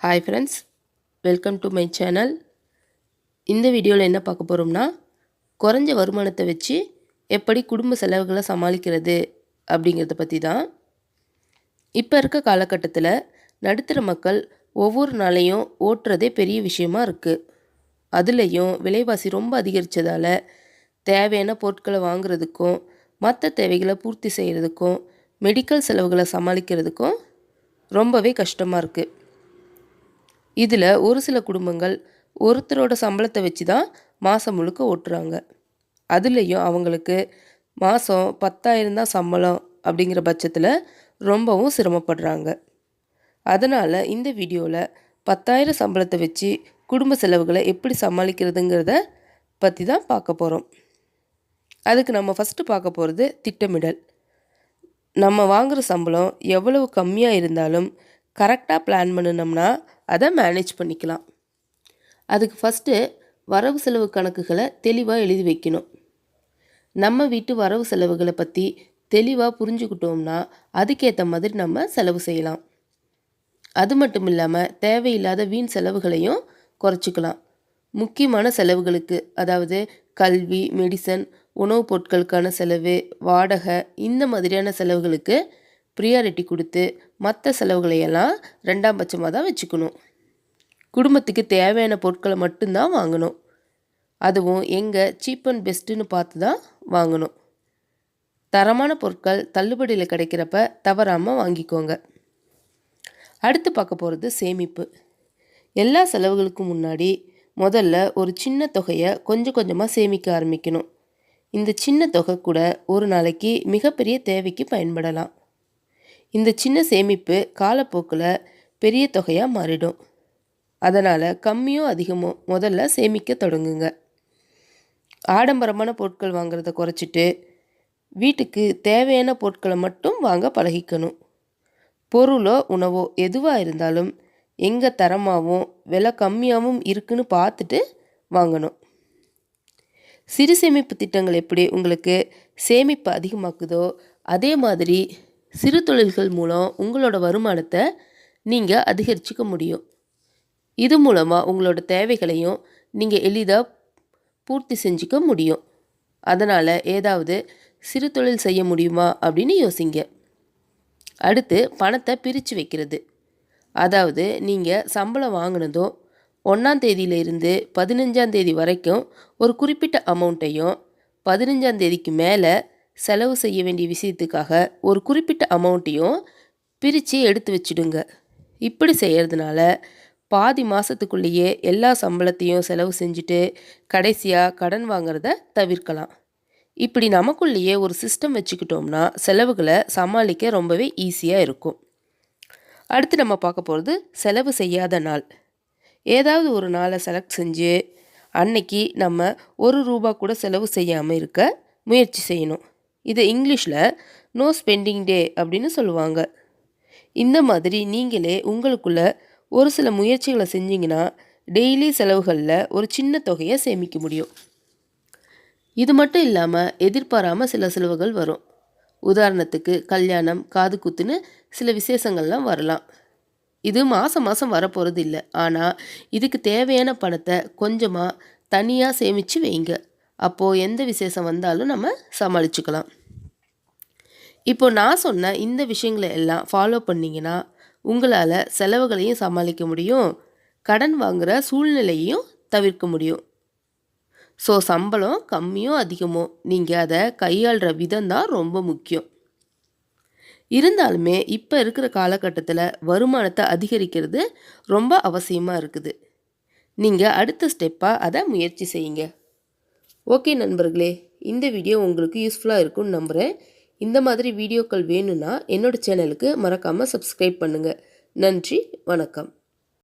Hi friends, welcome to my channel. இந்த வீடியோவில் என்ன பார்க்க போகிறோம்னா குறைஞ்ச வருமானத்தை வச்சு எப்படி குடும்ப செலவுகளை சமாளிக்கிறது அப்படிங்கிறத பற்றி தான். இப்போ இருக்க காலகட்டத்தில் நடுத்தர மக்கள் ஒவ்வொரு நாளையும் ஓட்டுறதே பெரிய விஷயமா இருக்குது. அதுலேயும் விலைவாசி ரொம்ப அதிகரித்ததால் தேவையான பொருட்களை வாங்குறதுக்கும் மற்ற தேவைகளை பூர்த்தி செய்கிறதுக்கும் மெடிக்கல் செலவுகளை சமாளிக்கிறதுக்கும் ரொம்பவே கஷ்டமாக இருக்குது. இதில் ஒரு சில குடும்பங்கள் ஒருத்தரோட சம்பளத்தை வச்சு தான் மாதம் முழுக்க ஓட்டுறாங்க. அதுலேயும் அவங்களுக்கு மாதம் 10,000 தான் சம்பளம் அப்படிங்கிற பட்சத்தில் ரொம்பவும் சிரமப்படுறாங்க. அதனால் இந்த வீடியோவில் 10,000 சம்பளத்தை வச்சு குடும்ப செலவுகளை எப்படி சமாளிக்கிறதுங்கிறத பற்றி தான் பார்க்க போகிறோம். அதுக்கு நம்ம ஃபஸ்ட்டு பார்க்க போகிறது திட்டமிடல். நம்ம வாங்குகிற சம்பளம் எவ்வளவு கம்மியாக இருந்தாலும் கரெக்டாக பிளான் பண்ணினோம்னா அதை மேனேஜ் பண்ணிக்கலாம். அதுக்கு ஃபஸ்ட்டு வரவு செலவு கணக்குகளை தெளிவாக எழுதி வைக்கணும். நம்ம வீட்டு வரவு செலவுகளை பற்றி தெளிவாக புரிஞ்சுக்கிட்டோம்னா அதுக்கேற்ற மாதிரி நம்ம செலவு செய்யலாம். அது மட்டும் இல்லாமல் தேவையில்லாத வீண் செலவுகளையும் குறைச்சிக்கலாம். முக்கியமான செலவுகளுக்கு, அதாவது கல்வி, மெடிசன், உணவுப் பொருட்களுக்கான செலவு, வாடகை, இந்த மாதிரியான செலவுகளுக்கு ப்ரியாரிட்டி கொடுத்து மற்ற செலவுகளையெல்லாம் 2ஆம் பட்சமாக தான் வச்சுக்கணும். குடும்பத்துக்கு தேவையான பொருட்களை மட்டும்தான் வாங்கணும். அதுவும் எங்கே சீப் அண்ட் பெஸ்ட்டுன்னு பார்த்து தான் வாங்கணும். தரமான பொருட்கள் தள்ளுபடியில் கிடைக்கிறப்ப தவறாமல் வாங்கிக்கோங்க. அடுத்து பார்க்க போகிறது சேமிப்பு. எல்லா செலவுகளுக்கும் முன்னாடி முதல்ல ஒரு சின்ன தொகையை கொஞ்சம் கொஞ்சமாக சேமிக்க ஆரம்பிக்கணும். இந்த சின்ன தொகை கூட ஒரு நாளைக்கு மிகப்பெரிய தேவைக்கு பயன்படலாம். இந்த சின்ன சேமிப்பு காலப்போக்கில் பெரிய தொகையாக மாறிடும். அதனால் கம்மியோ அதிகமோ முதல்ல சேமிக்க தொடங்குங்க. ஆடம்பரமான பொருட்கள் வாங்குறத குறைச்சிட்டு வீட்டுக்கு தேவையான பொருட்களை மட்டும் வாங்க பழகிக்கணும். பொருளோ உணவோ எதுவாக இருந்தாலும் எங்கே தரமாகவும் விலை கம்மியாகவும் இருக்குன்னு பார்த்துட்டு வாங்கணும். சிறு சேமிப்பு திட்டங்கள் எப்படி உங்களுக்கு சேமிப்பு அதிகமாக்குதோ அதே மாதிரி சிறு தொழில்கள் மூலம் உங்களோட வருமானத்தை நீங்கள் அதிகரிச்சுக்க முடியும். இது மூலமாக உங்களோட தேவைகளையும் நீங்கள் எளிதாக பூர்த்தி செஞ்சுக்க முடியும். அதனால் ஏதாவது சிறு தொழில் செய்ய முடியுமா அப்படின்னு யோசிங்க. அடுத்து பணத்தை பிரித்து வைக்கிறது. அதாவது நீங்கள் சம்பளம் வாங்கினதும் 1ஆம் தேதியிலிருந்து 15ஆம் தேதி வரைக்கும் ஒரு குறிப்பிட்ட அமௌண்ட்டையும் 15ஆம் தேதிக்கு மேலே செலவு செய்ய வேண்டிய விஷயத்துக்காக ஒரு குறிப்பிட்ட அமௌண்ட்டையும் பிரித்து எடுத்து வச்சுடுங்க. இப்படி செய்கிறதுனால பாதி மாதத்துக்குள்ளேயே எல்லா சம்பளத்தையும் செலவு செஞ்சுட்டு கடைசியாக கடன் வாங்கிறத தவிர்க்கலாம். இப்படி நமக்குள்ளேயே ஒரு சிஸ்டம் வச்சுக்கிட்டோம்னா செலவுகளை சமாளிக்க ரொம்பவே ஈஸியாக இருக்கும். அடுத்து நம்ம பார்க்க போகிறது செலவு செய்யாத நாள். ஏதாவது ஒரு நாளை செலக்ட் செஞ்சு அன்னைக்கு நம்ம ₹1 கூட செலவு செய்யாமல் இருக்க முயற்சி செய்யணும். இதை இங்கிலீஷில் நோ ஸ்பெண்டிங் டே அப்படின்னு சொல்லுவாங்க. இந்த மாதிரி நீங்களே உங்களுக்குள்ள ஒரு சில முயற்சிகளை செஞ்சிங்கன்னா டெய்லி செலவுகளில் ஒரு சின்ன தொகையை சேமிக்க முடியும். இது மட்டும் இல்லாமல் எதிர்பாராமல் சில செலவுகள் வரும். உதாரணத்துக்கு கல்யாணம், காது குத்துன்னு சில விசேஷங்கள்லாம் வரலாம். இது மாதம் மாதம் வரப்போகிறது இல்லை. ஆனால் இதுக்கு தேவையான பணத்தை கொஞ்சமாக தனியாக சேமித்து வைங்க. அப்போது எந்த விசேஷம் வந்தாலும் நம்ம சமாளிச்சுக்கலாம். இப்போ நான் சொன்ன இந்த விஷயங்களை எல்லாம் ஃபாலோ பண்ணிங்கன்னா உங்களால் செலவுகளையும் சமாளிக்க முடியும், கடன் வாங்குகிற சூழ்நிலையையும் தவிர்க்க முடியும். ஸோ சம்பளம் கம்மியோ அதிகமோ நீங்கள் அதை கையாளுற விதம் தான் ரொம்ப முக்கியம். இருந்தாலுமே இப்போ இருக்கிற காலகட்டத்தில் வருமானத்தை அதிகரிக்கிறது ரொம்ப அவசியமாக இருக்குது. நீங்கள் அடுத்த ஸ்டெப்பாக அதை முயற்சி செய்யுங்க. ஓகே நண்பர்களே, இந்த வீடியோ உங்களுக்கு யூஸ்ஃபுல்லாக இருக்கும்னு நம்புகிறேன். இந்த மாதிரி வீடியோக்கள் வேணும்னா என்னோடய சேனலுக்கு மறக்காமல் சப்ஸ்கிரைப் பண்ணுங்கள். நன்றி, வணக்கம்.